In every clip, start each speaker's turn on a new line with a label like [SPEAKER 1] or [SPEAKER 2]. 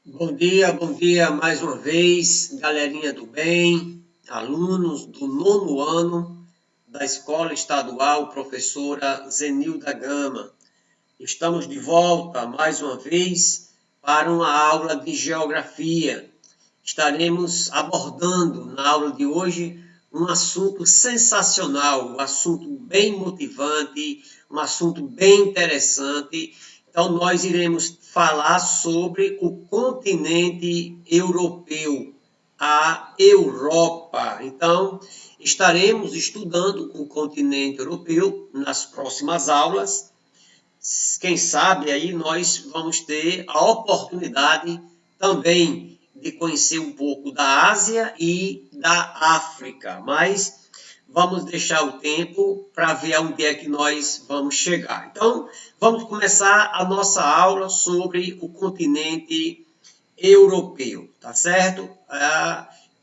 [SPEAKER 1] Bom dia mais uma vez, galerinha do bem, alunos do nono ano da Escola Estadual Professora Zenilda Gama. Estamos de volta mais uma vez para uma aula de geografia. Estaremos abordando na aula de hoje um assunto sensacional, um assunto bem motivante, um assunto bem interessante. Então, nós iremos falar sobre o continente europeu, a Europa. Então, estaremos estudando o continente europeu nas próximas aulas. Quem sabe aí nós vamos ter a oportunidade também de conhecer um pouco da Ásia e da África, mas vamos deixar o tempo para ver aonde é que nós vamos chegar. Então, vamos começar a nossa aula sobre o continente europeu, tá certo?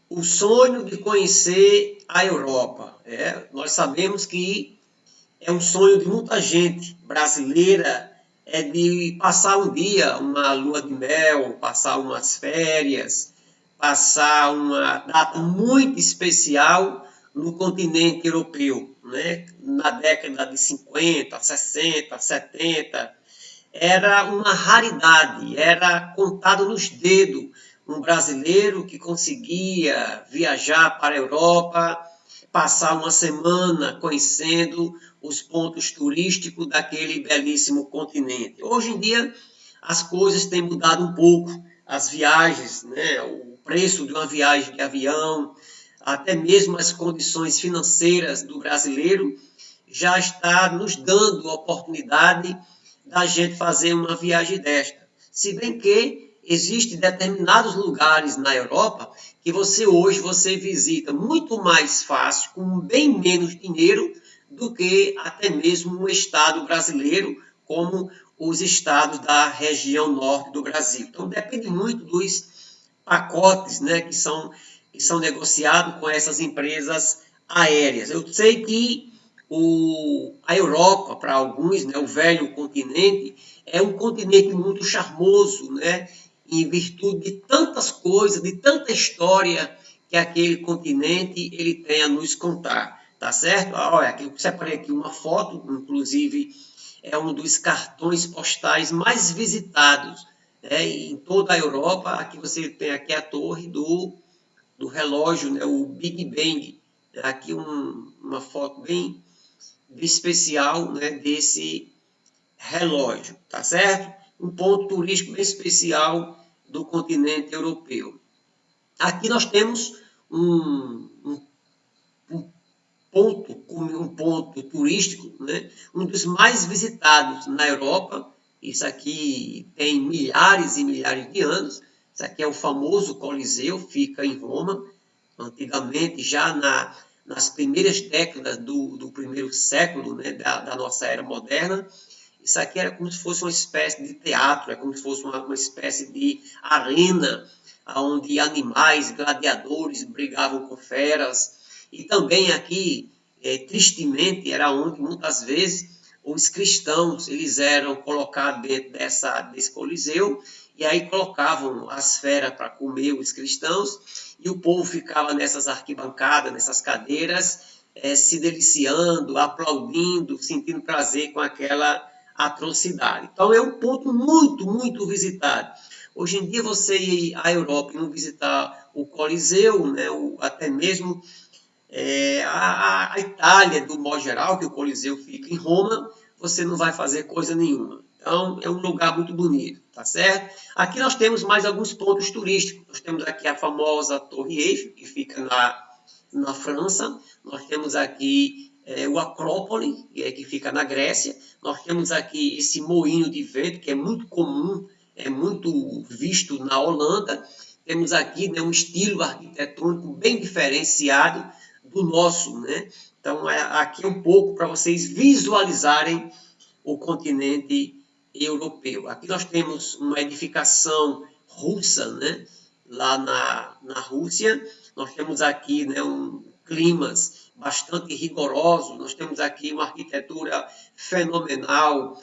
[SPEAKER 1] O sonho de conhecer a Europa. Nós sabemos que é um sonho de muita gente brasileira, é de passar um dia, uma lua de mel, passar umas férias, passar uma data muito especial no continente europeu, né? Na década de 50, 60, 70, era uma raridade, era contado nos dedos um brasileiro que conseguia viajar para a Europa, passar uma semana conhecendo os pontos turísticos daquele belíssimo continente. Hoje em dia, as coisas têm mudado um pouco, as viagens, né? O preço de uma viagem de avião, até mesmo as condições financeiras do brasileiro já está nos dando a oportunidade da gente fazer uma viagem desta. Se bem que existem determinados lugares na Europa que você visita muito mais fácil, com bem menos dinheiro, do que até mesmo um estado brasileiro, como os estados da região norte do Brasil. Então, depende muito dos pacotes, né, que são negociados com essas empresas aéreas. Eu sei que a Europa, para alguns, né, o velho continente, é um continente muito charmoso, né, em virtude de tantas coisas, de tanta história que aquele continente ele tem a nos contar, tá certo? Olha, aqui eu separei aqui uma foto, inclusive é um dos cartões postais mais visitados, né, em toda a Europa. Aqui você tem aqui a torre do relógio, né, o Big Bang. Aqui uma foto bem especial, né, desse relógio, tá certo? Um ponto turístico bem especial do continente europeu. Aqui nós temos um ponto turístico, né, um dos mais visitados na Europa. Isso aqui tem milhares e milhares de anos. Isso aqui é o famoso Coliseu, fica em Roma. Antigamente, já nas primeiras décadas do primeiro século, né, da nossa era moderna, isso aqui era como se fosse uma espécie de teatro, é como se fosse uma espécie de arena, onde animais, gladiadores brigavam com feras. E também aqui, tristemente, era onde muitas vezes os cristãos eles eram colocados dentro desse coliseu, e aí colocavam as feras para comer os cristãos, e o povo ficava nessas arquibancadas, nessas cadeiras, se deliciando, aplaudindo, sentindo prazer com aquela atrocidade. Então é um ponto muito, muito visitado. Hoje em dia você ir à Europa e não visitar o Coliseu, né, até mesmo a Itália, do modo geral, que o Coliseu fica em Roma, você não vai fazer coisa nenhuma. Então, é um lugar muito bonito, tá certo? Aqui nós temos mais alguns pontos turísticos. Nós temos aqui a famosa Torre Eiffel, que fica na França. Nós temos aqui o Acrópole, que fica na Grécia. Nós temos aqui esse moinho de vento, que é muito comum, é muito visto na Holanda. Temos aqui, né, um estilo arquitetônico bem diferenciado do nosso, né? Então, aqui é um pouco para vocês visualizarem o continente europeu. Aqui nós temos uma edificação russa, né? Lá na Rússia. Nós temos aqui, né, climas bastante rigorosos. Nós temos aqui uma arquitetura fenomenal,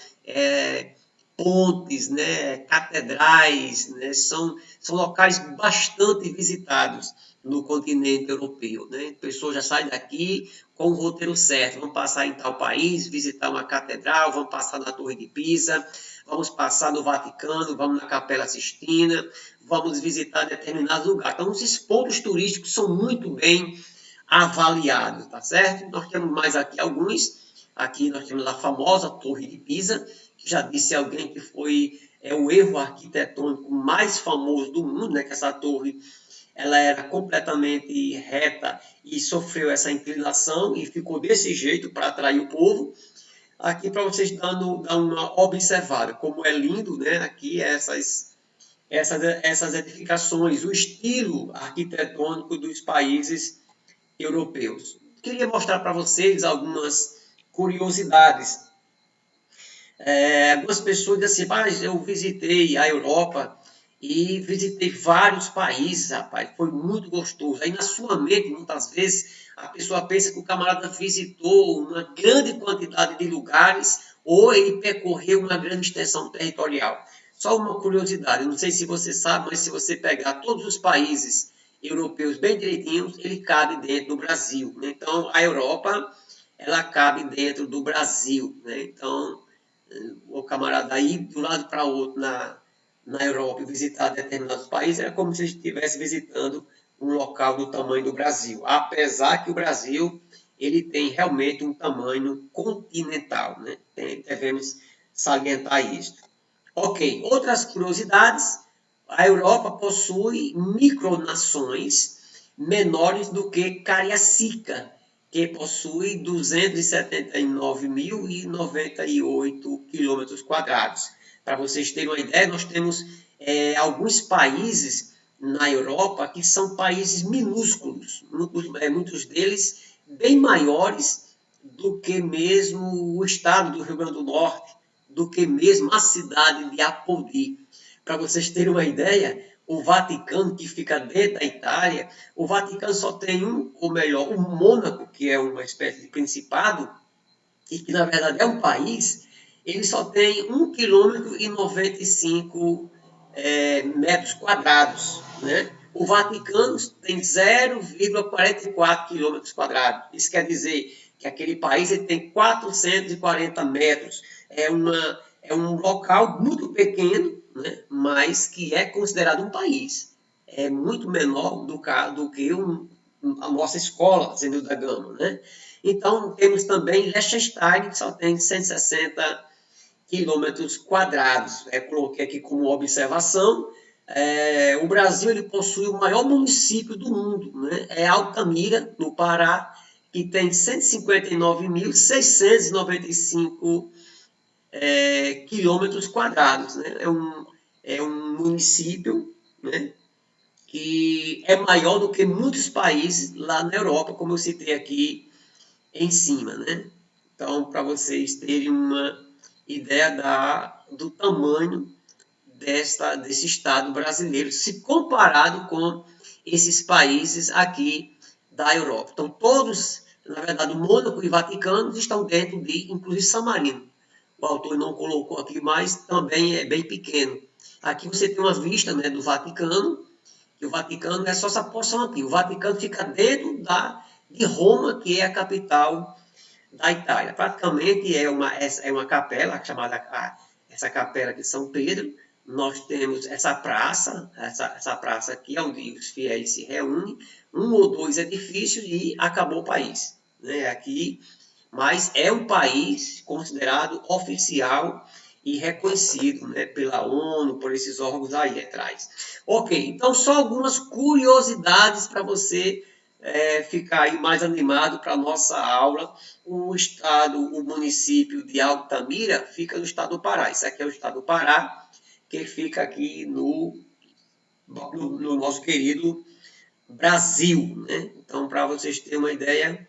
[SPEAKER 1] pontes, né, catedrais, né, são locais bastante visitados no continente europeu, né? Pessoas já saem daqui com o roteiro certo, vão passar em tal país, visitar uma catedral, vão passar na Torre de Pisa, vamos passar no Vaticano, vamos na Capela Sistina, vamos visitar determinados lugares. Então, esses pontos turísticos são muito bem avaliados, tá certo? Nós temos mais aqui alguns. Aqui nós temos a famosa Torre de Pisa, que já disse alguém que foi o erro arquitetônico mais famoso do mundo, né? Que essa torre ela era completamente reta e sofreu essa inclinação e ficou desse jeito para atrair o povo. Aqui para vocês dar uma observada, como é lindo, né? Aqui essas edificações, o estilo arquitetônico dos países europeus. Queria mostrar para vocês algumas curiosidades. Algumas pessoas dizem assim, eu visitei a Europa e visitei vários países, rapaz, foi muito gostoso. Aí na sua mente, muitas vezes, a pessoa pensa que o camarada visitou uma grande quantidade de lugares ou ele percorreu uma grande extensão territorial. Só uma curiosidade, eu não sei se você sabe, mas se você pegar todos os países europeus bem direitinhos, ele cabe dentro do Brasil, né? Então, a Europa, ela cabe dentro do Brasil, né? Então, o camarada ir de um lado para outro na Europa e visitar determinados países, era como se estivesse visitando um local do tamanho do Brasil. Apesar que o Brasil ele tem realmente um tamanho continental, né? Devemos salientar isso. Ok, outras curiosidades. A Europa possui micronações menores do que Cariacica, que possui 279.098 quilômetros quadrados. Para vocês terem uma ideia, nós temos alguns países na Europa que são países minúsculos, muitos deles bem maiores do que mesmo o estado do Rio Grande do Norte, do que mesmo a cidade de Apodi. Para vocês terem uma ideia, o Vaticano, que fica dentro da Itália, o Vaticano só tem ou melhor, o Mônaco, que é uma espécie de principado, e que na verdade é um país, ele só tem 1,95 km metros quadrados, né? O Vaticano tem 0,44 quilômetros quadrados. Isso quer dizer que aquele país ele tem 440 metros. É um local muito pequeno, né? Mas que é considerado um país. É muito menor do que a nossa escola, Zenildo da Gama, né? Então, temos também Liechtenstein, que só tem 160 quilômetros quadrados. Coloquei aqui como observação. O Brasil ele possui o maior município do mundo, né? É Altamira, no Pará, que tem 159.695 quilômetros quadrados, né? É um município, né, que é maior do que muitos países lá na Europa, como eu citei aqui em cima, né? Então, para vocês terem uma ideia do tamanho desse Estado brasileiro, se comparado com esses países aqui da Europa. Então, todos, na verdade, o Mônaco e o Vaticano estão dentro de, inclusive, San Marino. O autor não colocou aqui, mas também é bem pequeno. Aqui você tem uma vista, né, do Vaticano, e o Vaticano é só essa porção aqui. O Vaticano fica dentro de Roma, que é a capital da Itália. Praticamente é uma capela, chamada essa capela de São Pedro. Nós temos essa praça aqui, onde os fiéis se reúnem, um ou dois edifícios e acabou o país, né? Aqui, mas é um país considerado oficial e reconhecido, né, pela ONU, por esses órgãos aí atrás. Ok, então só algumas curiosidades para você ficar aí mais animado para a nossa aula. O município de Altamira fica no estado do Pará. Isso aqui é o estado do Pará, que fica aqui no nosso querido Brasil, né? Então, para vocês terem uma ideia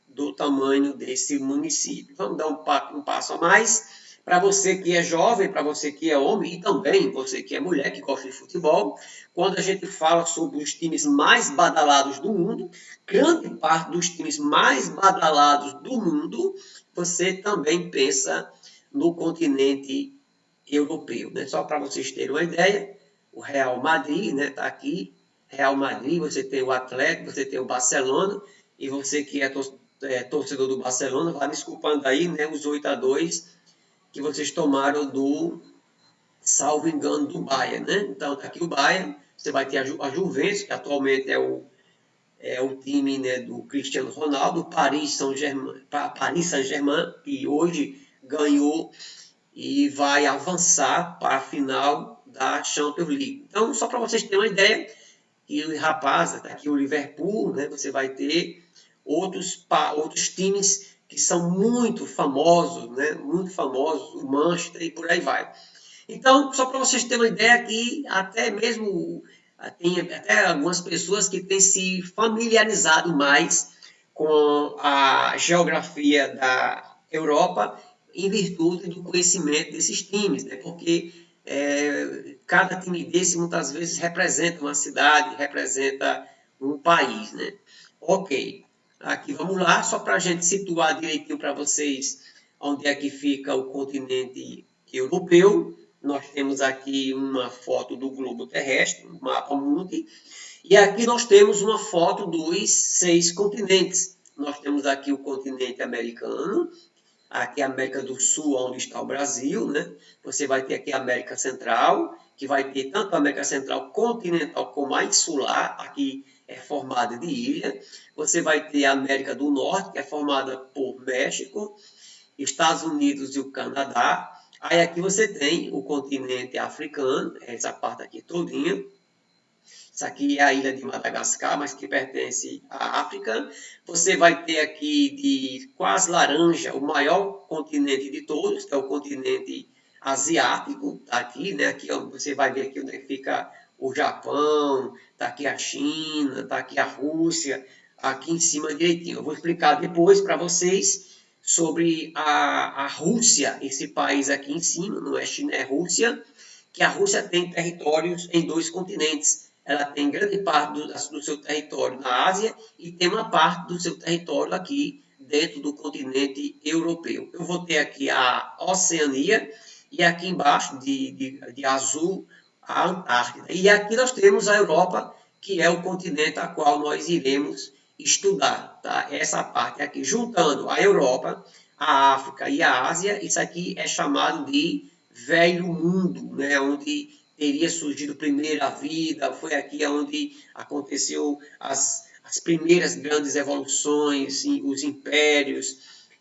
[SPEAKER 1] do tamanho desse município. Vamos dar um passo a mais. Para você que é jovem, para você que é homem e também você que é mulher, que gosta de futebol, quando a gente fala sobre os times mais badalados do mundo, grande parte dos times mais badalados do mundo, você também pensa no continente europeu, né? Só para vocês terem uma ideia, o Real Madrid, né, está aqui, Real Madrid, você tem o Atlético, você tem o Barcelona, e você que é torcedor do Barcelona, vai me desculpando aí, né, os 8-2 que vocês tomaram do, salvo engano, do Bayern, né? Então, tá aqui o Bayern, você vai ter a Juventus, que atualmente é o time, né, do Cristiano Ronaldo, o Paris Saint-Germain, que hoje ganhou e vai avançar para a final da Champions League. Então, só para vocês terem uma ideia, que o rapaz, está aqui o Liverpool, né, você vai ter outros times que são muito famosos, né, muito famosos, o Manchester e por aí vai. Então, só para vocês terem uma ideia que até mesmo tem até algumas pessoas que têm se familiarizado mais com a geografia da Europa em virtude do conhecimento desses times, né? Porque cada time desse muitas vezes representa uma cidade, representa um país, né? Ok, aqui vamos lá, só para a gente situar direitinho para vocês onde é que fica o continente europeu. Nós temos aqui uma foto do globo terrestre, um mapa mundi, e aqui nós temos uma foto dos 6 continentes. Nós temos aqui o continente americano, aqui a América do Sul, onde está o Brasil, né? Você vai ter aqui a América Central, que vai ter tanto a América Central continental como a insular, aqui é formada de ilha. Você vai ter a América do Norte, que é formada por México, Estados Unidos e o Canadá. Aí aqui você tem o continente africano, essa parte aqui todinha. Isso aqui é a ilha de Madagascar, mas que pertence à África. Você vai ter aqui de quase laranja o maior continente de todos, que é o continente asiático, tá aqui, né? Aqui você vai ver aqui onde fica o Japão, tá aqui a China, tá aqui a Rússia, aqui em cima direitinho. Eu vou explicar depois para vocês sobre a Rússia, esse país aqui em cima, não é China, é Rússia, que a Rússia tem territórios em 2 continentes. Ela tem grande parte do seu território na Ásia e tem uma parte do seu território aqui dentro do continente europeu. Eu vou ter aqui a Oceania e aqui embaixo, de azul, a Antártida. E aqui nós temos a Europa, que é o continente a qual nós iremos estudar. Tá? Essa parte aqui, juntando a Europa, a África e a Ásia, isso aqui é chamado de Velho Mundo, né? Onde teria surgido primeiro a vida, foi aqui onde aconteceu as primeiras grandes evoluções, os impérios,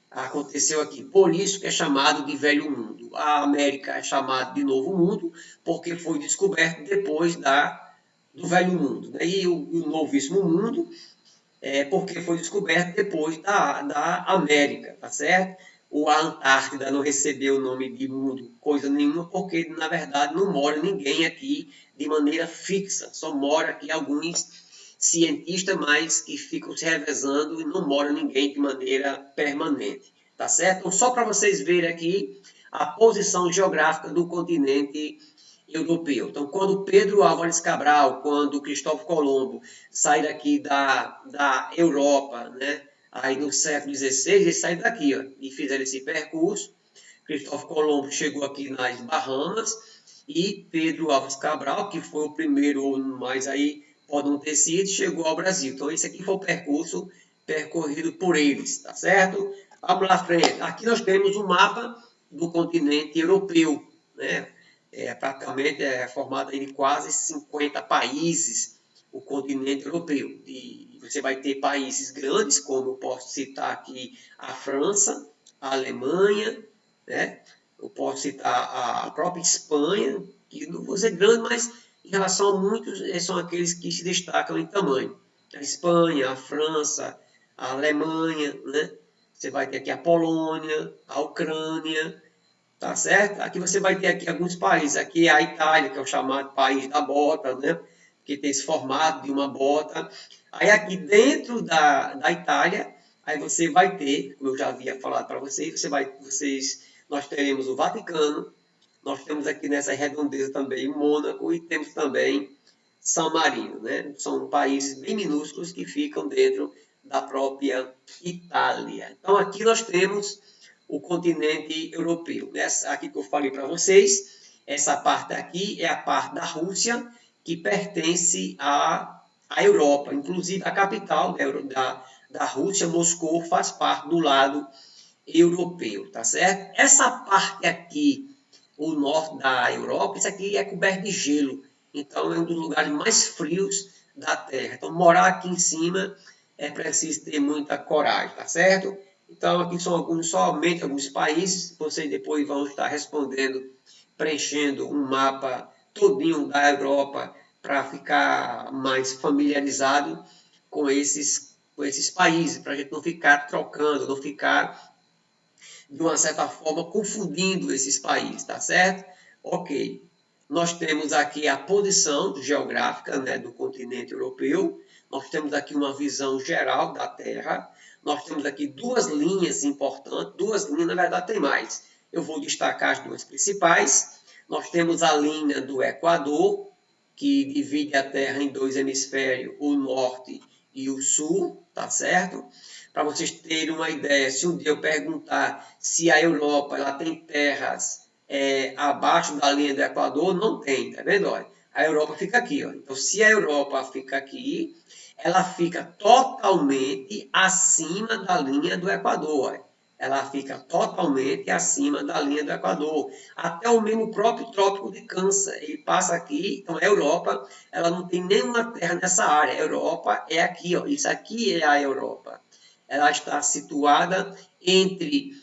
[SPEAKER 1] aconteceu aqui. Por isso que é chamado de Velho Mundo. A América é chamada de Novo Mundo, porque foi descoberto depois do Velho Mundo. Né? E o Novíssimo Mundo porque foi descoberto depois da América, tá certo? A Antártida não recebeu o nome de mundo, coisa nenhuma, porque, na verdade, não mora ninguém aqui de maneira fixa. Só mora aqui alguns cientistas, mas que ficam se revezando e não mora ninguém de maneira permanente, tá certo? Então, só para vocês verem aqui a posição geográfica do continente europeu. Então, quando Pedro Álvares Cabral, quando Cristóvão Colombo saíram aqui da Europa, né? Aí no século XVI, eles saíram daqui, ó, e fizeram esse percurso. Cristóvão Colombo chegou aqui nas Bahamas e Pedro Álvares Cabral, que foi o primeiro, mas aí pode não ter sido, chegou ao Brasil. Então, esse aqui foi o percurso percorrido por eles, tá certo? Vamos lá, frente. Aqui nós temos um mapa do continente europeu, né? Praticamente é formado de quase 50 países, o continente europeu. E você vai ter países grandes, como eu posso citar aqui a França, a Alemanha, né? Eu posso citar a própria Espanha, que não vou ser grande, mas em relação a muitos, são aqueles que se destacam em tamanho. A Espanha, a França, a Alemanha, né? Você vai ter aqui a Polônia, a Ucrânia, tá certo? Aqui você vai ter aqui alguns países. Aqui é a Itália, que é o chamado país da bota, né? Que tem esse formato de uma bota. Aí aqui dentro da Itália, aí você vai ter, como eu já havia falado para vocês, nós teremos o Vaticano, nós temos aqui nessa redondeza também Mônaco e temos também San Marino, né? São países bem minúsculos que ficam dentro da própria Itália. Então aqui nós temos o continente europeu. Aqui que eu falei para vocês, Essa parte aqui é a parte da Rússia, que pertence à Europa. Inclusive, a capital da Rússia, Moscou, faz parte do lado europeu, tá certo? Essa parte aqui, o norte da Europa, isso aqui é coberto de gelo. Então, é um dos lugares mais frios da Terra. Então, morar aqui em cima é preciso ter muita coragem, tá certo? Então, aqui são somente alguns países. Vocês depois vão estar respondendo, preenchendo um mapa todinho da Europa para ficar mais familiarizado com esses países, para a gente não ficar trocando, não ficar, de uma certa forma, confundindo esses países, tá certo? Ok. Nós temos aqui a posição geográfica, né, do continente europeu. Nós temos aqui uma visão geral da Terra. Nós temos aqui duas linhas importantes, duas linhas, na verdade tem mais. Eu vou destacar as duas principais. Nós temos a linha do Equador, que divide a Terra em dois hemisférios, o norte e o sul, tá certo? Para vocês terem uma ideia, se um dia eu perguntar se a Europa ela tem terras abaixo da linha do Equador, não tem, tá vendo? Olha, a Europa fica aqui, ó. Então, se a Europa fica aqui, ela fica totalmente acima da linha do Equador, olha. Ela fica totalmente acima da linha do Equador. Até o mesmo próprio Trópico de Câncer, ele passa aqui. Então, a Europa, ela não tem nenhuma terra nessa área. A Europa é aqui, ó. Isso aqui é a Europa. Ela está situada entre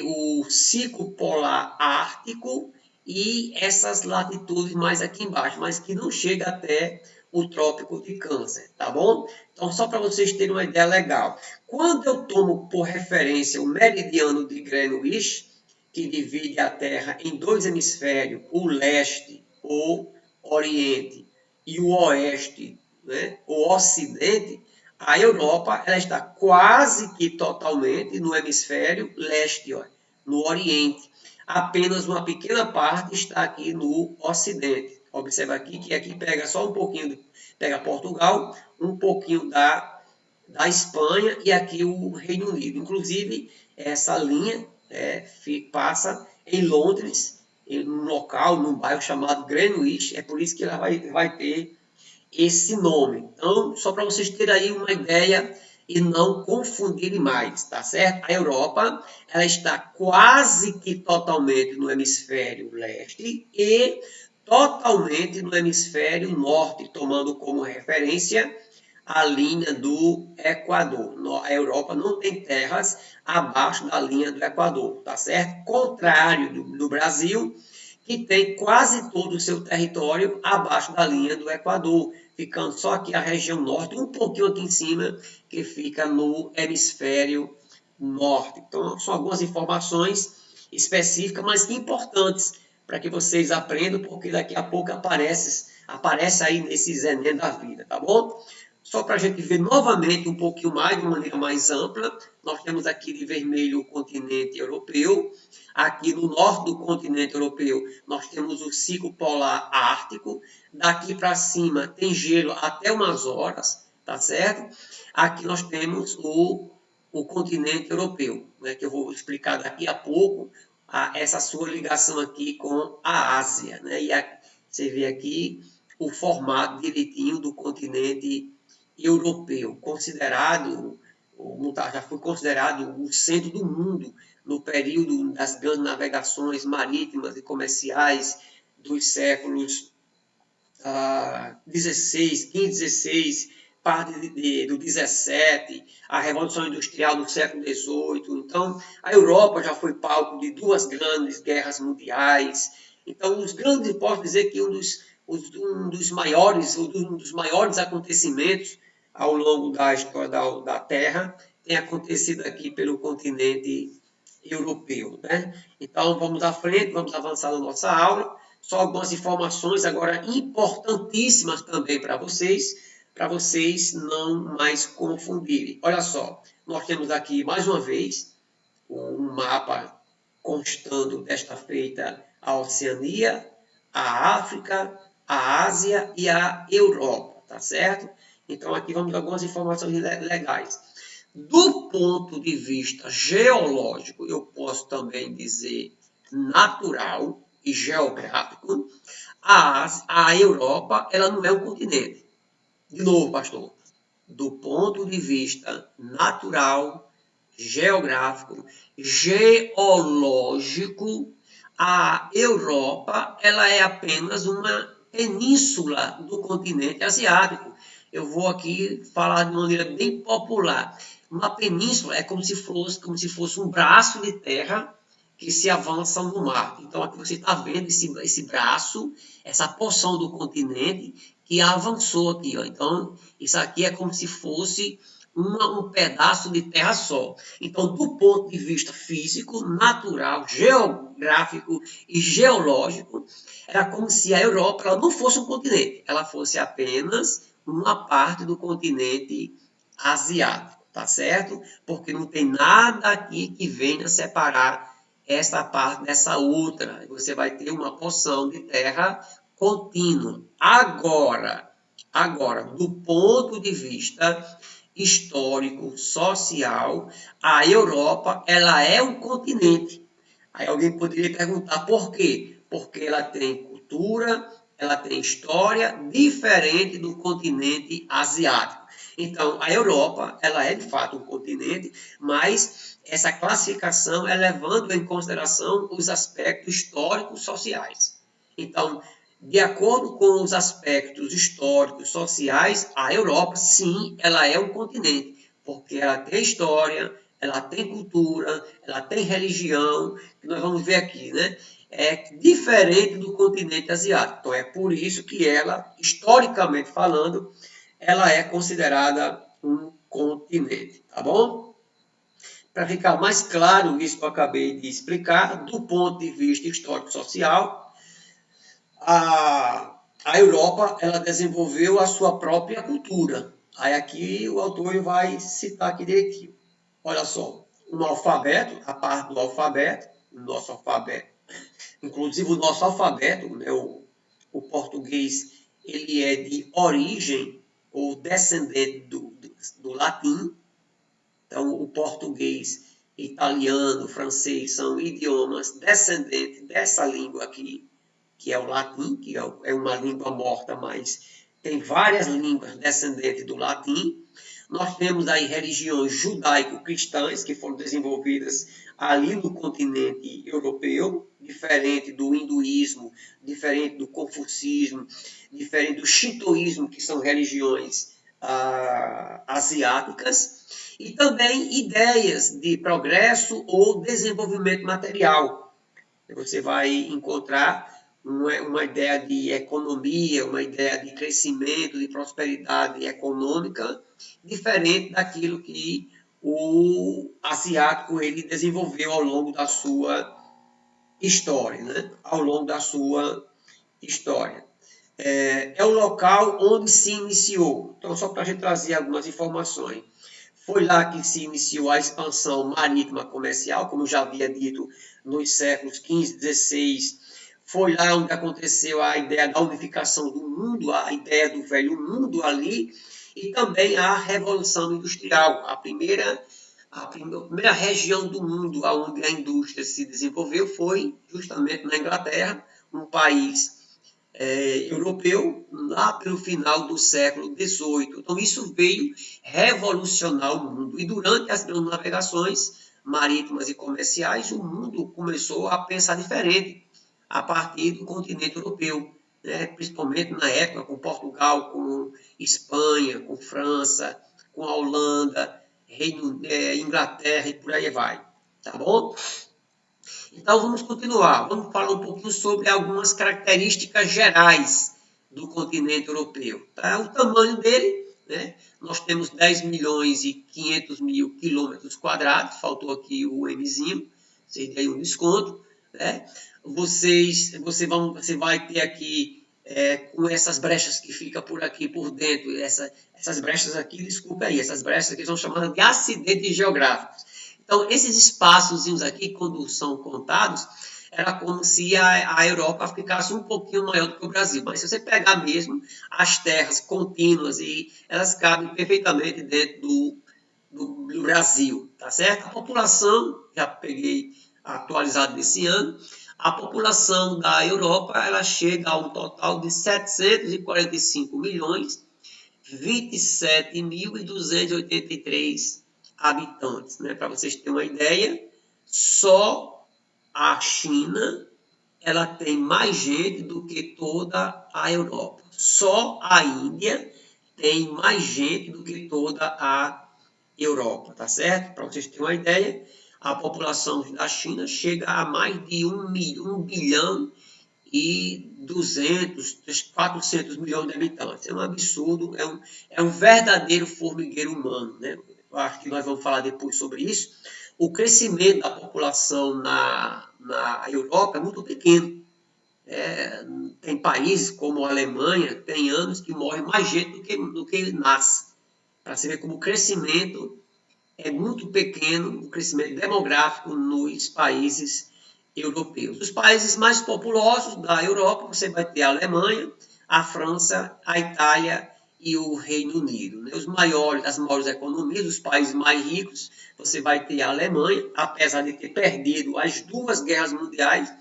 [SPEAKER 1] o ciclo polar ártico e essas latitudes mais aqui embaixo, mas que não chega até o Trópico de Câncer, tá bom? Então, só para vocês terem uma ideia legal. Quando eu tomo por referência o meridiano de Greenwich, que divide a Terra em dois hemisférios, o leste ou oriente e o oeste, né, o ocidente, a Europa ela está quase que totalmente no hemisfério leste, ó, no oriente. Apenas uma pequena parte está aqui no ocidente. Observa aqui que aqui pega só um pouquinho, pega Portugal, um pouquinho da Espanha e aqui o Reino Unido. Inclusive, essa linha passa em Londres, em um local, num bairro chamado Greenwich. É por isso que ela vai ter esse nome. Então, só para vocês terem aí uma ideia e não confundirem mais, tá certo? A Europa, ela está quase que totalmente no hemisfério leste e totalmente no hemisfério norte, tomando como referência a linha do Equador. A Europa não tem terras abaixo da linha do Equador, tá certo? Contrário do Brasil, que tem quase todo o seu território abaixo da linha do Equador, ficando só aqui a região norte, um pouquinho aqui em cima, que fica no hemisfério norte. Então, são algumas informações específicas, mas importantes, para que vocês aprendam, porque daqui a pouco aparece aí nesses Enem da vida, tá bom? Só para a gente ver novamente um pouquinho mais, de uma maneira mais ampla, nós temos aqui de vermelho o continente europeu. Aqui no norte do continente europeu, nós temos o ciclo polar ártico. Daqui para cima tem gelo até umas horas, tá certo? Aqui nós temos o continente europeu, né, que eu vou explicar daqui a pouco essa sua ligação aqui com a Ásia. Né? Você vê aqui o formato direitinho do continente europeu, já foi considerado o centro do mundo no período das grandes navegações marítimas e comerciais dos séculos 16, 15, 16, parte do 17, a Revolução Industrial do século 18. Então, a Europa já foi palco de duas grandes guerras mundiais. Então, posso dizer que um dos maiores acontecimentos ao longo da história da Terra tem acontecido aqui pelo continente europeu. Né? Então, vamos à frente, vamos avançar na nossa aula. Só algumas informações agora importantíssimas também para vocês não mais confundirem. Olha só, nós temos aqui mais uma vez um mapa constando desta feita a Oceania, a África, a Ásia e a Europa, tá certo? Então aqui vamos dar algumas informações legais. Do ponto de vista geológico, eu posso também dizer natural, e geográfico, a Europa ela não é um continente. De novo, pastor, do ponto de vista natural, geográfico, geológico, a Europa ela é apenas uma península do continente asiático. Eu vou aqui falar de maneira bem popular. Uma península é como se fosse um braço de terra que se avança no mar. Então, aqui você está vendo esse braço, essa porção do continente que avançou aqui. Ó. Então, isso aqui é como se fosse um pedaço de terra só. Então, do ponto de vista físico, natural, geográfico e geológico, era como se a Europa ela não fosse um continente, ela fosse apenas uma parte do continente asiático, tá certo? Porque não tem nada aqui que venha separar essa parte dessa outra. Você vai ter uma porção de terra contínua. Agora, do ponto de vista histórico, social, a Europa ela é um continente. Aí alguém poderia perguntar por quê? Porque ela tem cultura, ela tem história diferente do continente asiático. Então, a Europa, ela é de fato um continente, mas essa classificação é levando em consideração os aspectos históricos sociais. Então, de acordo com os aspectos históricos sociais, a Europa, sim, ela é um continente, porque ela tem história, ela tem cultura, ela tem religião, que nós vamos ver aqui, né? É diferente do continente asiático. Então, é por isso que ela, historicamente falando, ela é considerada um continente, tá bom? Para ficar mais claro isso que eu acabei de explicar, do ponto de vista histórico-social, a Europa ela desenvolveu a sua própria cultura. Aí aqui o autor vai citar aqui direitinho. Olha só, um alfabeto, a parte do alfabeto, o nosso alfabeto. Inclusive o nosso alfabeto, né, o português, ele é de origem ou descendente do latim. Então o português, italiano, francês são idiomas descendentes dessa língua aqui, que é o latim, que é uma língua morta, mas tem várias línguas descendentes do latim. Nós temos aí religiões judaico-cristãs que foram desenvolvidas ali no continente europeu, diferente do hinduísmo, diferente do confucismo, diferente do shintoísmo, que são religiões asiáticas, e também ideias de progresso ou desenvolvimento material. Você vai encontrar uma ideia de economia, uma ideia de crescimento, de prosperidade econômica, diferente daquilo que o asiático ele desenvolveu ao longo da sua história, né? Ao longo da sua história. É o local onde se iniciou. Então, só para a gente trazer algumas informações. Foi lá que se iniciou a expansão marítima comercial, como eu já havia dito, nos séculos XV, XVI. Foi lá onde aconteceu a ideia da unificação do mundo, a ideia do velho mundo ali, e também a Revolução Industrial, a primeira região do mundo onde a indústria se desenvolveu foi justamente na Inglaterra, um país europeu, lá pelo final do século XVIII. Então, isso veio revolucionar o mundo. E durante as grandes navegações marítimas e comerciais, o mundo começou a pensar diferente a partir do continente europeu, né? Principalmente na época com Portugal, com Espanha, com França, com a Holanda, Inglaterra e por aí vai. Tá bom? Então vamos continuar. Vamos falar um pouquinho sobre algumas características gerais do continente europeu. Tá? O tamanho dele, né? Nós temos 10 milhões e 500 mil quilômetros quadrados, faltou aqui o Mzinho, vocês deem um desconto. Né? Você vai ter aqui, com essas brechas que ficam por aqui, por dentro, essas brechas aqui, desculpa aí, essas brechas aqui são chamadas de acidentes geográficos. Então, esses espaços aqui, quando são contados, era como se a Europa ficasse um pouquinho maior do que o Brasil. Mas se você pegar mesmo as terras contínuas, elas cabem perfeitamente dentro do Brasil, tá certo? A população, já peguei atualizado desse ano, A população da Europa ela chega a um total de 745 milhões, 27.283 habitantes. Né? Para vocês terem uma ideia, só a China ela tem mais gente do que toda a Europa. Só a Índia tem mais gente do que toda a Europa, tá certo? Para vocês terem uma ideia, a população da China chega a mais de 1 bilhão e 200, 400 milhões de habitantes. É um absurdo, é um verdadeiro formigueiro humano, né? Eu acho que nós vamos falar depois sobre isso. O crescimento da população na Europa é muito pequeno. Tem países como a Alemanha, tem anos que morre mais gente do que nasce. Para você ver como o crescimento é muito pequeno, o crescimento demográfico nos países europeus. Os países mais populosos da Europa, você vai ter a Alemanha, a França, a Itália e o Reino Unido. As maiores economias, os países mais ricos, você vai ter a Alemanha, apesar de ter perdido as 2 guerras mundiais,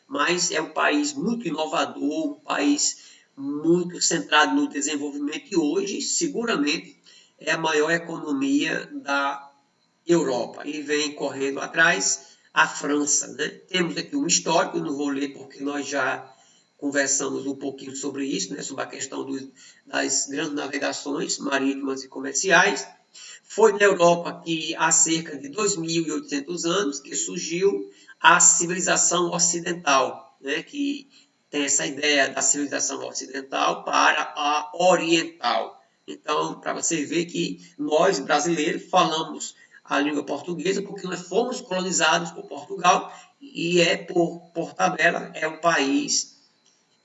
[SPEAKER 1] mas é um país muito inovador, um país muito centrado no desenvolvimento e hoje, seguramente, é a maior economia da Europa. E vem correndo atrás a França. Né? Temos aqui um histórico, não vou ler porque nós já conversamos um pouquinho sobre isso, né? Sobre a questão das grandes navegações marítimas e comerciais. Foi na Europa que há cerca de 2.800 anos que surgiu a civilização ocidental, né? Que tem essa ideia da civilização ocidental para a oriental. Então, para você ver que nós, brasileiros, falamos a língua portuguesa porque nós fomos colonizados por Portugal e por tabela, é um país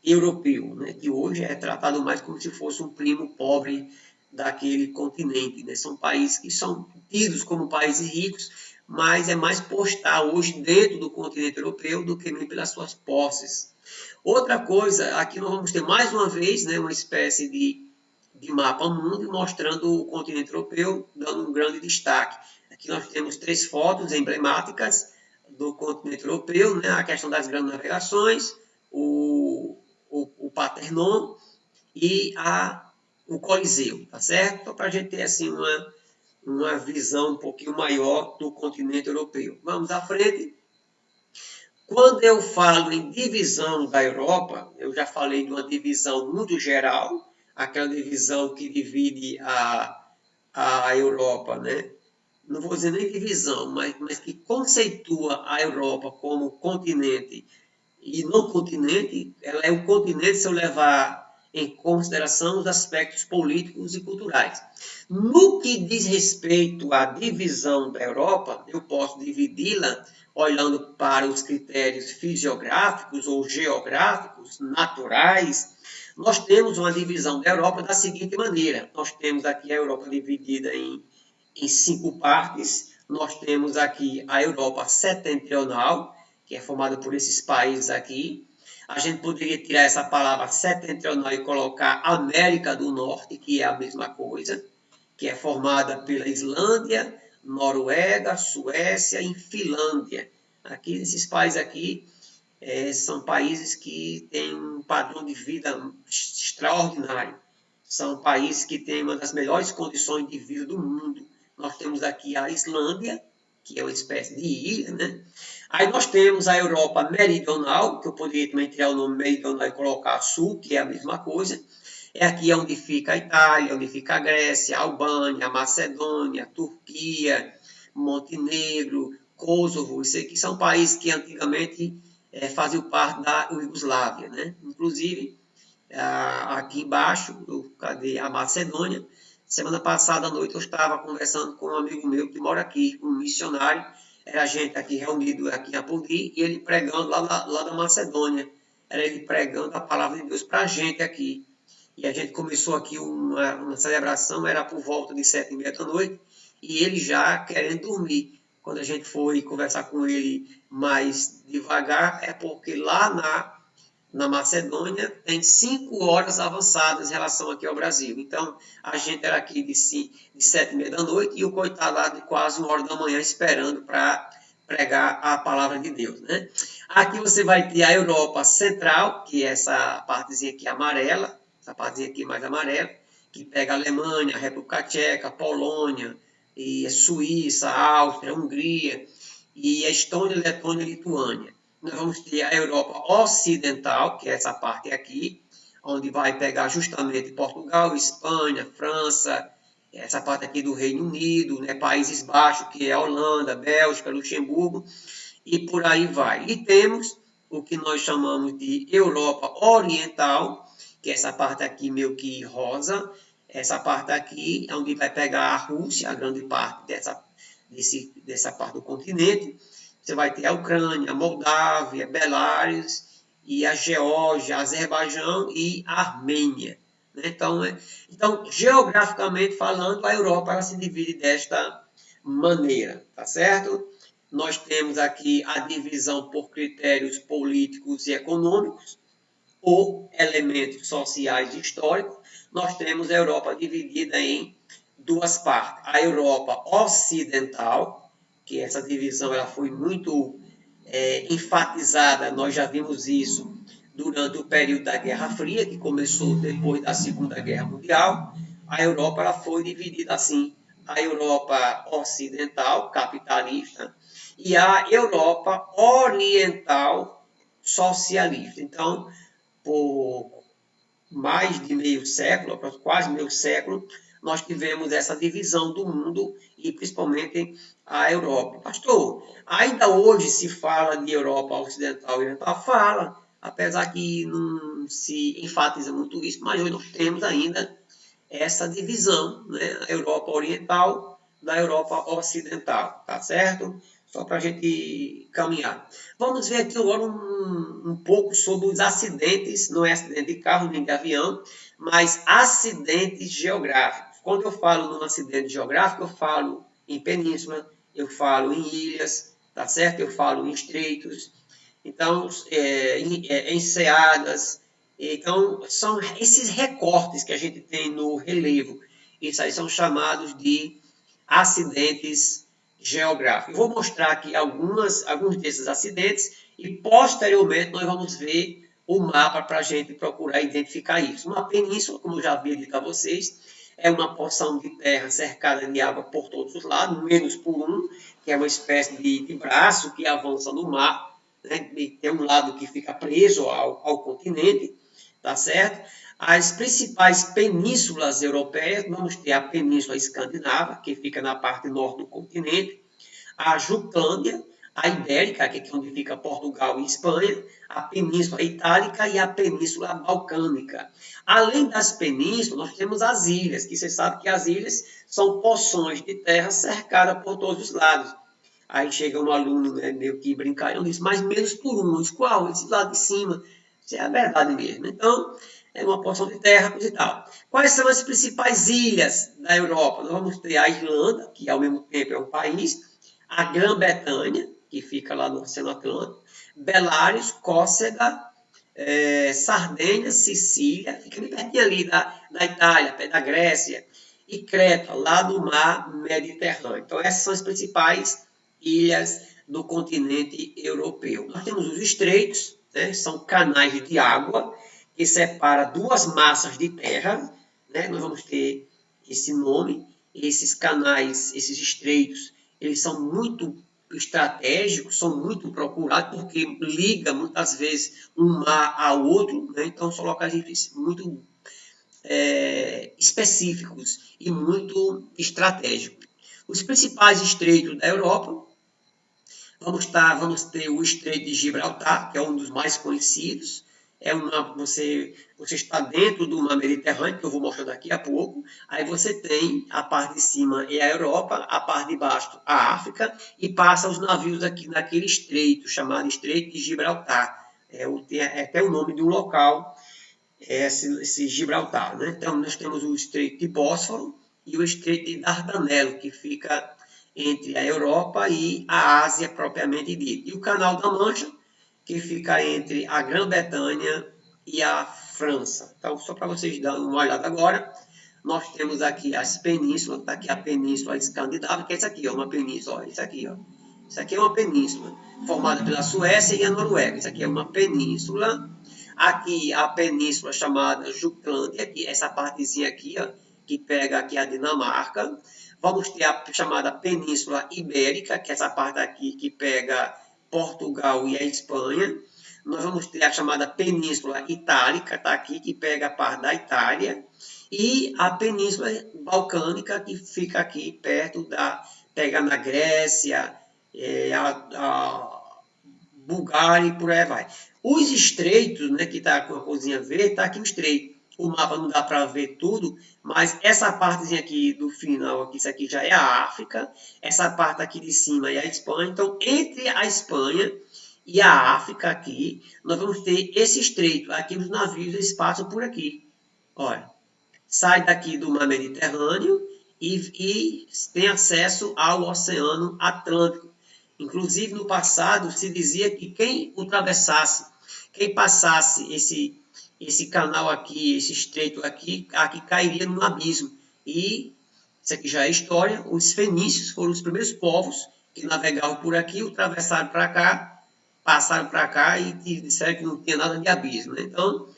[SPEAKER 1] europeu, né, que hoje é tratado mais como se fosse um primo pobre daquele continente. Né? São países que são tidos como países ricos, mas é mais por estar hoje dentro do continente europeu do que nem pelas suas posses. Outra coisa, aqui nós vamos ter mais uma vez, né, uma espécie de mapa mundo mostrando o continente europeu, dando um grande destaque. Aqui nós temos 3 fotos emblemáticas do continente europeu, né, a questão das grandes navegações, o Parthenon e o Coliseu, tá certo? Então, para a gente ter assim uma visão um pouquinho maior do continente europeu. Vamos à frente. Quando eu falo em divisão da Europa, eu já falei de uma divisão muito geral, aquela divisão que divide a Europa, né? Não vou dizer nem divisão, mas que conceitua a Europa como continente e no continente, ela é um continente se eu levar em consideração os aspectos políticos e culturais. No que diz respeito à divisão da Europa, eu posso dividi-la olhando para os critérios fisiográficos ou geográficos, naturais. Nós temos uma divisão da Europa da seguinte maneira. Nós temos aqui a Europa dividida em 5 partes. Nós temos aqui a Europa setentrional, que é formada por esses países aqui. A gente poderia tirar essa palavra setentrional e colocar América do Norte, que é a mesma coisa, que é formada pela Islândia, Noruega, Suécia e Finlândia. Aqui, esses países aqui são países que têm um padrão de vida extraordinário. São países que têm uma das melhores condições de vida do mundo. Nós temos aqui a Islândia, que é uma espécie de ilha, né? Aí nós temos a Europa meridional, que eu poderia também tirar o nome meridional e colocar sul, que é a mesma coisa. É aqui onde fica a Itália, onde fica a Grécia, a Albânia, a Macedônia, a Turquia, Montenegro, Kosovo. Isso aqui são países que antigamente faziam parte da Iugoslávia, né? Inclusive, aqui embaixo, cadê a Macedônia? Semana passada à noite eu estava conversando com um amigo meu que mora aqui, um missionário. Era a gente aqui reunido aqui em Apodi e ele pregando lá da Macedônia. Era ele pregando a palavra de Deus para a gente aqui. E a gente começou aqui uma celebração, era por volta de 7h30 da noite, e ele já querendo dormir. Quando a gente foi conversar com ele mais devagar, é porque lá na Macedônia tem 5 horas avançadas em relação aqui ao Brasil. Então, a gente era aqui de 7h30 da noite e o coitado lá de quase 1h da manhã esperando para pregar a palavra de Deus, né? Aqui você vai ter a Europa Central, que é essa partezinha aqui amarela, essa partezinha aqui mais amarela, que pega a Alemanha, a República Tcheca, a Polônia, e a Suíça, a Áustria, a Hungria, e a Estônia, Letônia e Lituânia. Nós vamos ter a Europa Ocidental, que é essa parte aqui, onde vai pegar justamente Portugal, Espanha, França, essa parte aqui do Reino Unido, né, Países Baixos, que é a Holanda, Bélgica, Luxemburgo, e por aí vai. E temos o que nós chamamos de Europa Oriental, que é essa parte aqui meio que rosa, essa parte aqui, onde vai pegar a Rússia, a grande parte dessa parte do continente. Você vai ter a Ucrânia, a Moldávia, Belarus, e a Geórgia, Azerbaijão e a Armênia. Então, geograficamente falando, a Europa ela se divide desta maneira, tá certo? Nós temos aqui a divisão por critérios políticos e econômicos, ou elementos sociais e históricos. Nós temos a Europa dividida em duas partes. A Europa Ocidental, que essa divisão ela foi muito enfatizada, nós já vimos isso durante o período da Guerra Fria, que começou depois da Segunda Guerra Mundial. A Europa ela foi dividida assim, a Europa Ocidental, capitalista, e a Europa Oriental, socialista. Então, por mais de meio século, quase meio século, nós tivemos essa divisão do mundo e principalmente a Europa. Pastor, ainda hoje se fala de Europa Ocidental e Oriental? Fala, apesar que não se enfatiza muito isso, mas hoje nós temos ainda essa divisão, né? A Europa Oriental da Europa Ocidental, tá certo? Só para a gente caminhar. Vamos ver aqui agora um pouco sobre os acidentes, não é acidente de carro nem de avião, mas acidentes geográficos. Quando eu falo num acidente geográfico, eu falo em península, eu falo em ilhas, tá certo? Eu falo em estreitos, então, enseadas. Então, são esses recortes que a gente tem no relevo. Isso aí são chamados de acidentes geográficos. Eu vou mostrar aqui alguns desses acidentes e, posteriormente, nós vamos ver o mapa para a gente procurar identificar isso. Uma península, como eu já havia dito a vocês, é uma porção de terra cercada de água por todos os lados, menos por um, que é uma espécie de braço que avança no mar, né? Tem um lado que fica preso ao continente, tá certo? As principais penínsulas europeias, vamos ter a Península Escandinava, que fica na parte norte do continente, a Jutlândia, a Ibérica, que é onde fica Portugal e Espanha, a Península Itálica e a Península Balcânica. Além das penínsulas, nós temos as ilhas, que você sabe que as ilhas são porções de terra cercadas por todos os lados. Aí chega um aluno, né, meio que brincalhão, diz, mas menos por um. Diz, qual? Esse lado de cima. Isso é a verdade mesmo. Então, é uma porção de terra e tal. Quais são as principais ilhas da Europa? Nós vamos ter a Irlanda, que ao mesmo tempo é um país, a Grã-Bretanha, que fica lá no Oceano Atlântico, Belarus, Córcega, Sardenha, Sicília, fica bem pertinho ali da Itália, perto da Grécia, e Creta, lá no mar Mediterrâneo. Então, essas são as principais ilhas do continente europeu. Nós temos os estreitos, né? São canais de água que separam duas massas de terra, né? Nós vamos ter esse nome, esses canais, esses estreitos, eles são muito estratégicos, são muito procurados, porque liga muitas vezes um mar ao outro, né? Então são locais muito específicos e muito estratégicos. Os principais estreitos da Europa, vamos ter o Estreito de Gibraltar, que é um dos mais conhecidos. Você está dentro do mar Mediterrâneo, que eu vou mostrar daqui a pouco. Aí você tem a parte de cima é a Europa, a parte de baixo a África, e passa os navios aqui naquele estreito, chamado Estreito de Gibraltar. Tem até o nome de um local, esse Gibraltar, né? Então, nós temos o Estreito de Bósforo e o Estreito de Dardanelo, que fica entre a Europa e a Ásia propriamente dita. E o Canal da Mancha, que fica entre a Grã-Bretanha e a França. Então, só para vocês darem uma olhada agora, nós temos aqui as penínsulas, está aqui a Península Escandinava, que é essa aqui, ó, uma península, ó, isso aqui, ó. Isso aqui é uma península, formada pela Suécia e a Noruega. Isso aqui é uma península. Aqui a península chamada Jutlândia, que essa partezinha aqui, ó, que pega aqui a Dinamarca. Vamos ter a chamada Península Ibérica, que é essa parte aqui que pega Portugal e a Espanha. Nós vamos ter a chamada Península Itálica, tá aqui, que pega a parte da Itália. E a Península Balcânica, que fica aqui perto da... pega na Grécia, a Bulgária e por aí vai. Os estreitos, né, que está com a cozinha verde, está aqui o estreito. O mapa não dá para ver tudo, mas essa partezinha aqui do final, aqui, isso aqui já é a África, essa parte aqui de cima é a Espanha. Então, entre a Espanha e a África aqui, nós vamos ter esse estreito. Aqui os navios eles passam por aqui. Olha, sai daqui do mar Mediterrâneo e tem acesso ao Oceano Atlântico. Inclusive, no passado, se dizia que quem passasse esse canal aqui, esse estreito aqui cairia num abismo. E isso aqui já é história. Os fenícios foram os primeiros povos que navegavam por aqui, atravessaram para cá, passaram para cá e disseram que não tinha nada de abismo, né? Então,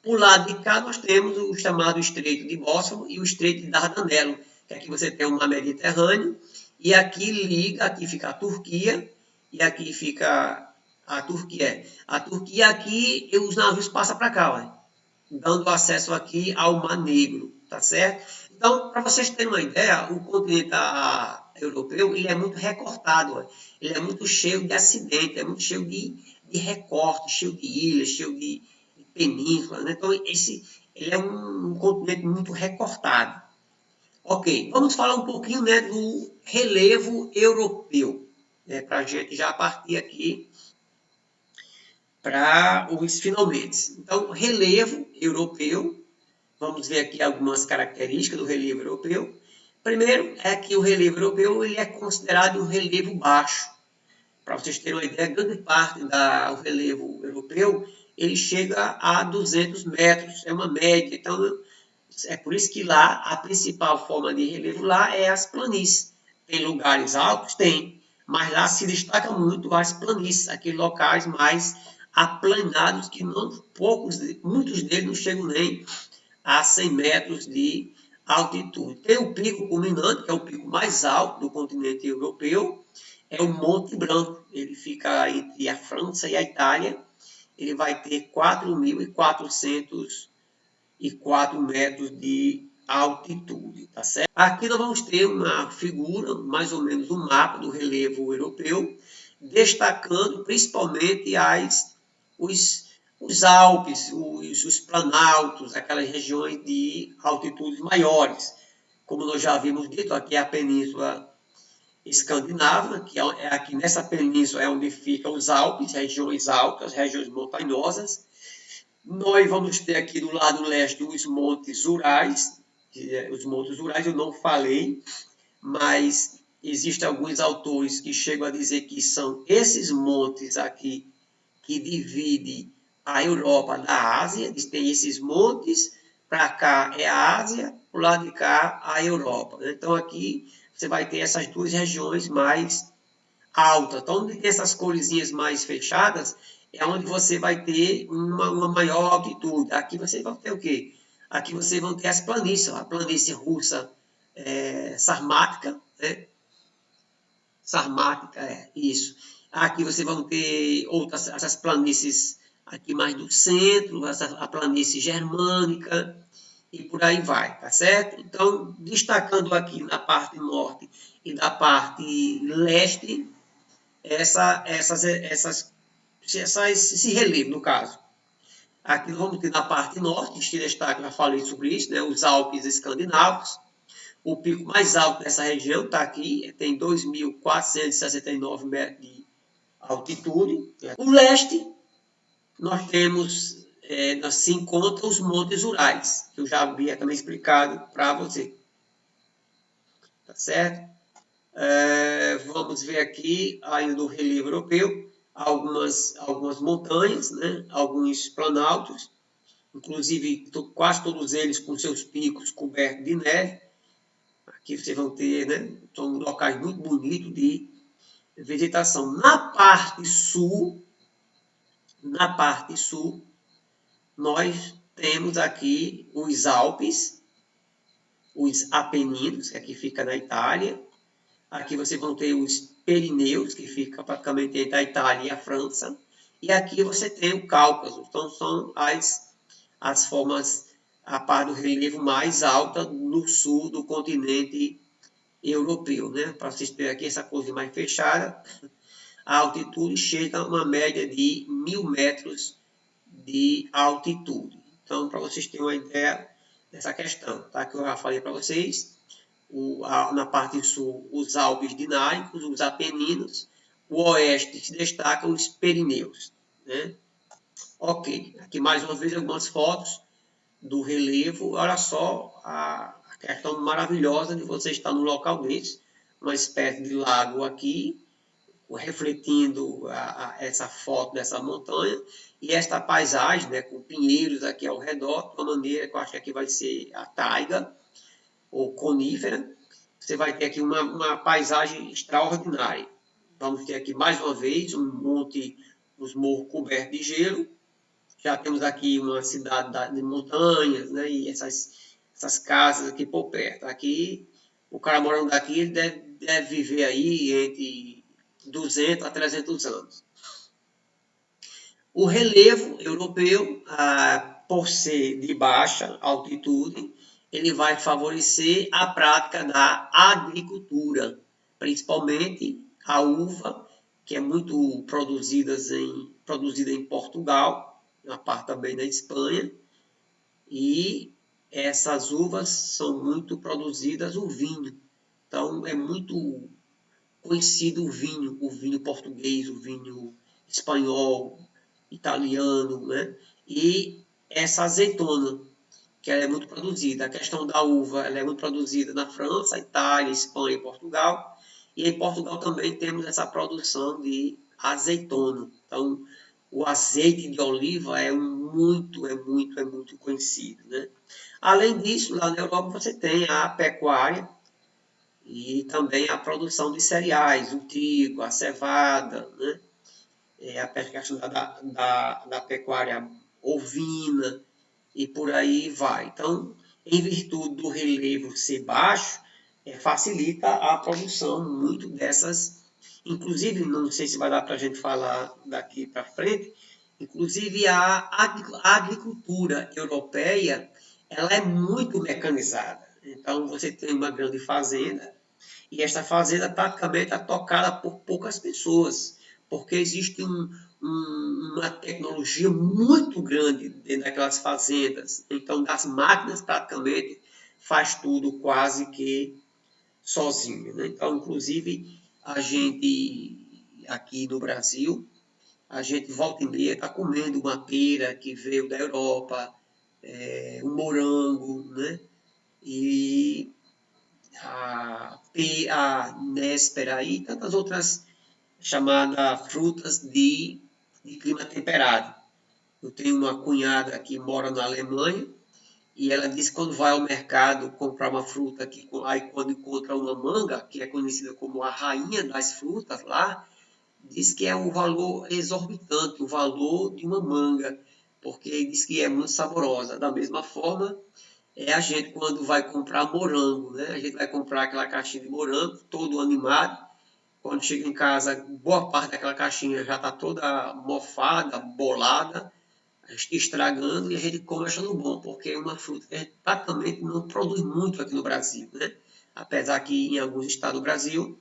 [SPEAKER 1] por lado de cá, nós temos o chamado Estreito de Bósforo e o Estreito de Dardanelo, que aqui você tem o mar Mediterrâneo, e aqui liga, aqui fica a Turquia, e aqui fica a Turquia. A Turquia aqui, os navios passam para cá, ó, dando acesso aqui ao Mar Negro, tá certo? Então, para vocês terem uma ideia, o continente europeu, ele é muito recortado, ó. Ele é muito cheio de acidentes, é muito cheio de recortes, cheio de ilhas, cheio de península, né? Então, ele é um continente muito recortado. Ok, vamos falar um pouquinho, né, do relevo europeu, né, para a gente já partir aqui para os finalmente. Então, relevo europeu, vamos ver aqui algumas características do relevo europeu. Primeiro é que o relevo europeu ele é considerado um relevo baixo. Para vocês terem uma ideia, grande parte do relevo europeu ele chega a 200 metros, é uma média. Então, é por isso que lá a principal forma de relevo lá é as planícies. Tem lugares altos? Tem, mas lá se destaca muito as planícies, aqueles locais mais aplanados que muitos deles não chegam nem a 100 metros de altitude. Tem o pico culminante, que é o pico mais alto do continente europeu, é o Monte Branco. Ele fica entre a França e a Itália. Ele vai ter 4.404 metros de altitude, tá certo? Aqui nós vamos ter uma figura, mais ou menos um mapa do relevo europeu, destacando principalmente os Alpes, os planaltos, aquelas regiões de altitudes maiores. Como nós já havíamos dito, aqui é a Península Escandinava, que é aqui nessa península é onde ficam os Alpes, regiões altas, regiões montanhosas. Nós vamos ter aqui do lado leste os Montes Urais. Os Montes Urais eu não falei, mas existem alguns autores que chegam a dizer que são esses montes aqui que dividem a Europa da Ásia. Tem esses montes, para cá é a Ásia, para o lado de cá a Europa. Então aqui você vai ter essas duas regiões mais altas. Então, onde tem essas coresinhas mais fechadas, é onde você vai ter uma maior altitude. Aqui você vai ter o quê? Aqui você vai ter as planícies, a planície russa sarmática, né? Sarmática, isso. Aqui você vai ter outras, essas planícies aqui mais do centro, a planície germânica, e por aí vai, tá certo? Então, destacando aqui na parte norte e da parte leste, esse relevo, no caso. Aqui vamos ter na parte norte, se destaca, já falei sobre isso, né, os Alpes escandinavos. O pico mais alto dessa região está aqui, tem 2.469 metros de altitude. O leste, nós temos, se encontra os Montes Urais, que eu já havia também explicado para você. Tá certo? Vamos ver aqui, ainda do relevo europeu, algumas montanhas, né? Alguns planaltos, inclusive quase todos eles com seus picos cobertos de neve. Aqui vocês vão ter, né? São locais muito bonitos de vegetação. Na parte sul, nós temos aqui os Alpes, os Apeninos, que aqui fica na Itália. Aqui vocês vão ter os Pirineus, que fica praticamente entre a Itália e a França. E aqui você tem o Cáucaso. Então, são as formas, a parte do relevo mais alta no sul do continente europeu. Né? Para vocês terem aqui essa coisa mais fechada, a altitude chega a uma média de 1.000 metros de altitude. Então, para vocês terem uma ideia dessa questão, tá? Que eu já falei para vocês, na parte sul, os Alpes Dináricos, os Apeninos, o oeste se destaca os Pirineus. Né? Ok, aqui mais uma vez algumas fotos do relevo. Olha só a questão maravilhosa de você estar num local desse, uma espécie de lago aqui, refletindo essa foto dessa montanha e esta paisagem, né, com pinheiros aqui ao redor, de uma maneira que eu acho que aqui vai ser a taiga ou conífera. Você vai ter aqui uma paisagem extraordinária. Vamos ter aqui mais uma vez os morros cobertos de gelo. Já temos aqui uma cidade de montanhas, né, e essas casas aqui por perto. Aqui, o cara morando aqui, ele deve viver aí entre 200 a 300 anos. O relevo europeu, por ser de baixa altitude, ele vai favorecer a prática da agricultura, principalmente a uva, que é muito produzida em Portugal, na parte também da Espanha, e essas uvas são muito produzidas o vinho. Então, é muito conhecido o vinho português, o vinho espanhol, italiano, né? E essa azeitona, que ela é muito produzida. A questão da uva, ela é muito produzida na França, Itália, Espanha e Portugal. E em Portugal também temos essa produção de azeitona. Então, o azeite de oliva é muito conhecido, né? Além disso, lá na Europa você tem a pecuária, e também a produção de cereais, o trigo, a cevada, né? A questão da pecuária ovina e por aí vai. Então, em virtude do relevo ser baixo, facilita a produção muito dessas, inclusive, não sei se vai dar para a gente falar daqui para frente, inclusive a agricultura europeia, ela é muito mecanizada. Então, você tem uma grande fazenda, e esta fazenda praticamente é tocada por poucas pessoas, porque existe uma tecnologia muito grande dentro daquelas fazendas. Então, das máquinas praticamente faz tudo quase que sozinho. Né? Então, inclusive, a gente aqui no Brasil, a gente volta e meia está comendo uma pera que veio da Europa, um morango, né? E a néspera e tantas outras chamadas frutas de clima temperado. Eu tenho uma cunhada que mora na Alemanha e ela disse que quando vai ao mercado comprar uma fruta, aí quando encontra uma manga, que é conhecida como a rainha das frutas lá, diz que é um valor exorbitante, o valor de uma manga, porque diz que é muito saborosa. Da mesma forma, a gente quando vai comprar morango, né? A gente vai comprar aquela caixinha de morango, todo animado. Quando chega em casa, boa parte daquela caixinha já está toda mofada, bolada, estragando, e a gente come achando bom, porque é uma fruta que a gente praticamente não produz muito aqui no Brasil, né? Apesar que em alguns estados do Brasil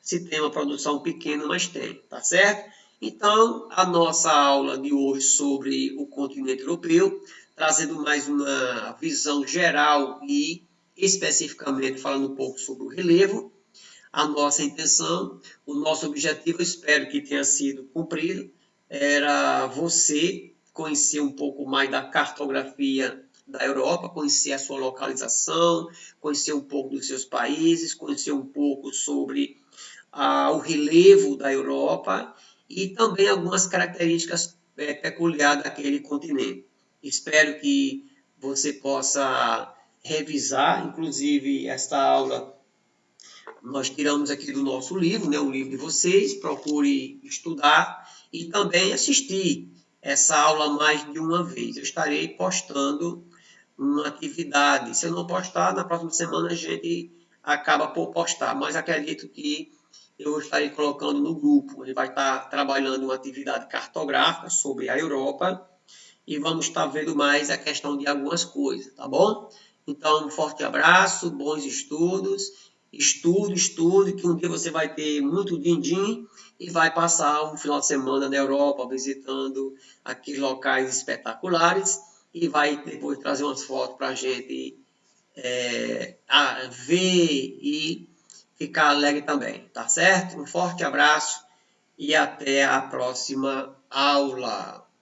[SPEAKER 1] se tem uma produção pequena, mas tem, tá certo? Então, a nossa aula de hoje sobre o continente europeu, trazendo mais uma visão geral e especificamente falando um pouco sobre o relevo, a nossa intenção, o nosso objetivo, eu espero que tenha sido cumprido, era você conhecer um pouco mais da cartografia da Europa, conhecer a sua localização, conhecer um pouco dos seus países, conhecer um pouco sobre o relevo da Europa e também algumas características peculiares daquele continente. Espero que você possa revisar, inclusive esta aula nós tiramos aqui do nosso livro, né, o livro de vocês, procure estudar e também assistir essa aula mais de uma vez. Eu estarei postando uma atividade. Se eu não postar, na próxima semana a gente acaba por postar, mas acredito que eu estarei colocando no grupo. Ele vai estar trabalhando uma atividade cartográfica sobre a Europa e vamos estar vendo mais a questão de algumas coisas, tá bom? Então, um forte abraço, bons estudos, estude, que um dia você vai ter muito din-din e vai passar um final de semana na Europa visitando aqueles locais espetaculares e vai depois trazer umas fotos para a gente ver e ficar alegre também, tá certo? Um forte abraço e até a próxima aula.